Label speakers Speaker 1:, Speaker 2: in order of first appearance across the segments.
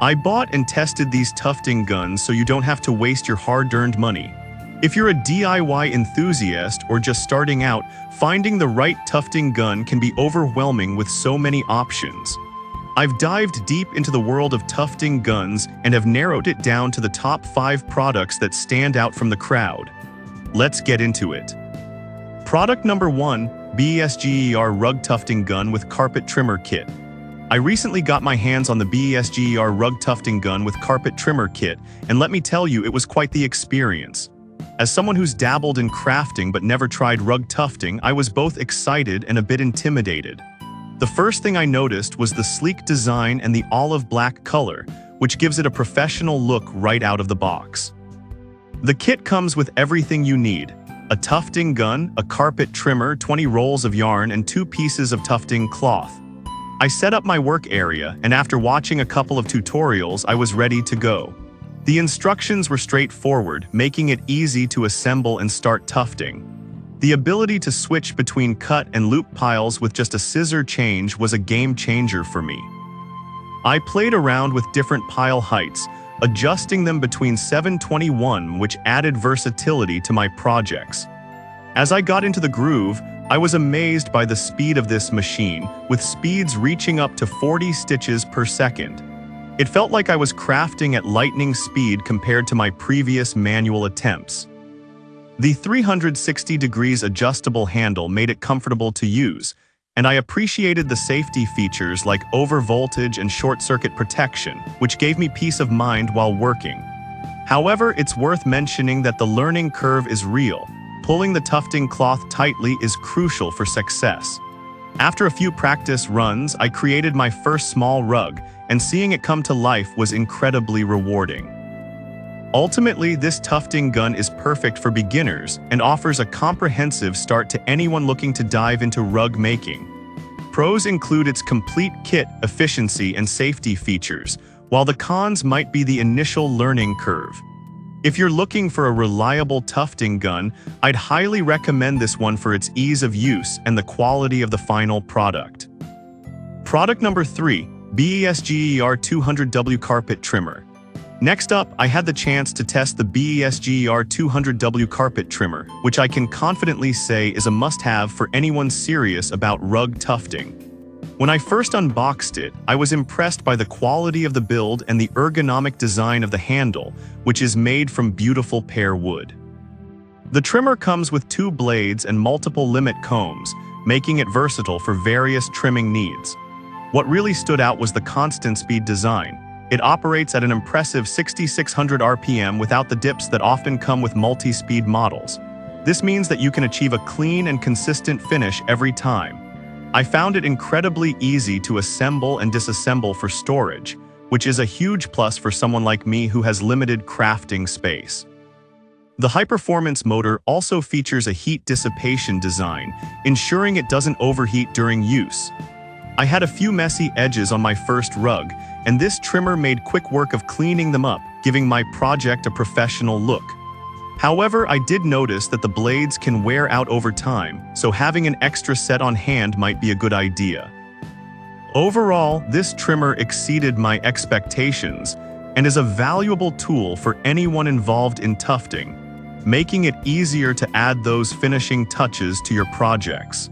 Speaker 1: I bought and tested these tufting guns so you don't have to waste your hard-earned money. If you're a DIY enthusiast or just starting out, finding the right tufting gun can be overwhelming with so many options. I've dived deep into the world of tufting guns and have narrowed it down to the top 5 products that stand out from the crowd. Let's get into it. Product number 1, BESGER Rug Tufting Gun with Carpet Trimmer Kit. I recently got my hands on the BESGER Rug Tufting Gun with Carpet Trimmer Kit, and let me tell you, it was quite the experience. As someone who's dabbled in crafting but never tried rug tufting, I was both excited and a bit intimidated. The first thing I noticed was the sleek design and the olive black color, which gives it a professional look right out of the box. The kit comes with everything you need: a tufting gun, a carpet trimmer, 20 rolls of yarn, and 2 pieces of tufting cloth. I set up my work area, and after watching a couple of tutorials, I was ready to go. The instructions were straightforward, making it easy to assemble and start tufting. The ability to switch between cut and loop piles with just a scissor change was a game changer for me. I played around with different pile heights, adjusting them between 721, which added versatility to my projects. As I got into the groove, I was amazed by the speed of this machine, with speeds reaching up to 40 stitches per second. It felt like I was crafting at lightning speed compared to my previous manual attempts. The 360 degrees adjustable handle made it comfortable to use, and I appreciated the safety features like overvoltage and short-circuit protection, which gave me peace of mind while working. However, it's worth mentioning that the learning curve is real. Pulling the tufting cloth tightly is crucial for success. After a few practice runs, I created my first small rug, and seeing it come to life was incredibly rewarding. Ultimately, this tufting gun is perfect for beginners and offers a comprehensive start to anyone looking to dive into rug making. Pros include its complete kit, efficiency, and safety features, while the cons might be the initial learning curve. If you're looking for a reliable tufting gun, I'd highly recommend this one for its ease of use and the quality of the final product. Product number 3, BESGER 200W Carpet Trimmer. Next up, I had the chance to test the BESGER 200W Carpet Trimmer, which I can confidently say is a must-have for anyone serious about rug tufting. When I first unboxed it, I was impressed by the quality of the build and the ergonomic design of the handle, which is made from beautiful pear wood. The trimmer comes with 2 blades and multiple limit combs, making it versatile for various trimming needs. What really stood out was the constant speed design. It operates at an impressive 6,600 RPM without the dips that often come with multi-speed models. This means that you can achieve a clean and consistent finish every time. I found it incredibly easy to assemble and disassemble for storage, which is a huge plus for someone like me who has limited crafting space. The high-performance motor also features a heat dissipation design, ensuring it doesn't overheat during use. I had a few messy edges on my first rug, and this trimmer made quick work of cleaning them up, giving my project a professional look. However, I did notice that the blades can wear out over time, so having an extra set on hand might be a good idea. Overall, this trimmer exceeded my expectations and is a valuable tool for anyone involved in tufting, making it easier to add those finishing touches to your projects.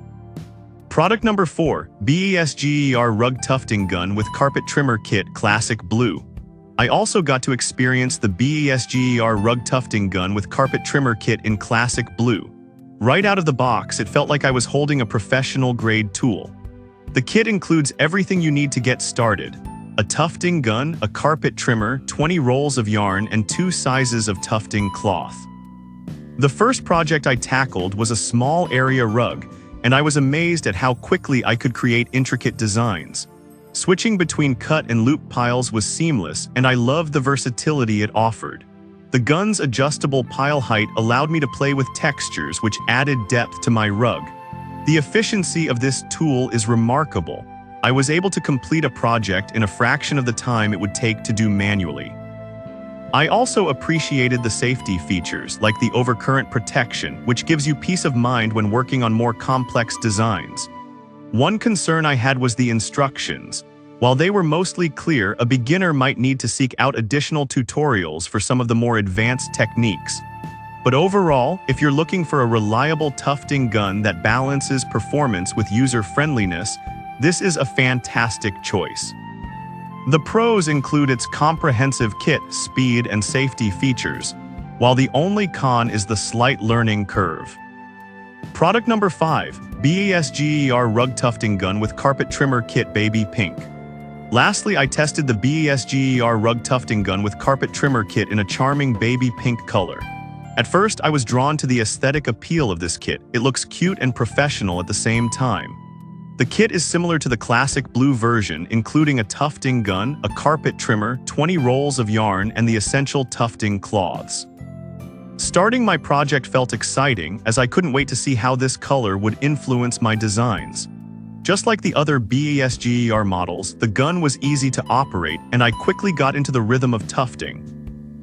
Speaker 1: Product number 4, BESGER Rug Tufting Gun with Carpet Trimmer Kit Classic Blue. I also got to experience the BESGER Rug Tufting Gun with Carpet Trimmer Kit in Classic Blue. Right out of the box, it felt like I was holding a professional-grade tool. The kit includes everything you need to get started: a tufting gun, a carpet trimmer, 20 rolls of yarn, and 2 sizes of tufting cloth. The first project I tackled was a small area rug, and I was amazed at how quickly I could create intricate designs. Switching between cut and loop piles was seamless, and I loved the versatility it offered. The gun's adjustable pile height allowed me to play with textures, which added depth to my rug. The efficiency of this tool is remarkable. I was able to complete a project in a fraction of the time it would take to do manually. I also appreciated the safety features, like the overcurrent protection, which gives you peace of mind when working on more complex designs. One concern I had was the instructions. While they were mostly clear, a beginner might need to seek out additional tutorials for some of the more advanced techniques. But overall, if you're looking for a reliable tufting gun that balances performance with user-friendliness, this is a fantastic choice. The pros include its comprehensive kit, speed, and safety features, while the only con is the slight learning curve. Product number 5, BESGER Rug Tufting Gun with Carpet Trimmer Kit Baby Pink. Lastly, I tested the BESGER Rug Tufting Gun with Carpet Trimmer Kit in a charming baby pink color. At first, I was drawn to the aesthetic appeal of this kit. It looks cute and professional at the same time. The kit is similar to the classic blue version, including a tufting gun, a carpet trimmer, 20 rolls of yarn, and the essential tufting cloths. Starting my project felt exciting, as I couldn't wait to see how this color would influence my designs. Just like the other BESGER models, the gun was easy to operate, and I quickly got into the rhythm of tufting.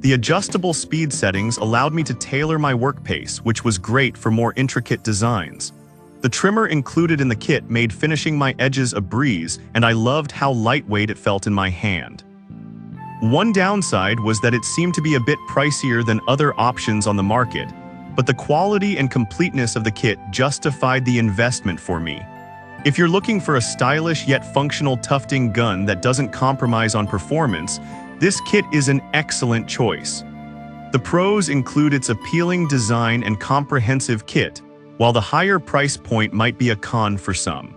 Speaker 1: The adjustable speed settings allowed me to tailor my work pace, which was great for more intricate designs. The trimmer included in the kit made finishing my edges a breeze, and I loved how lightweight it felt in my hand. One downside was that it seemed to be a bit pricier than other options on the market, but the quality and completeness of the kit justified the investment for me. If you're looking for a stylish yet functional tufting gun that doesn't compromise on performance, this kit is an excellent choice. The pros include its appealing design and comprehensive kit, while the higher price point might be a con for some.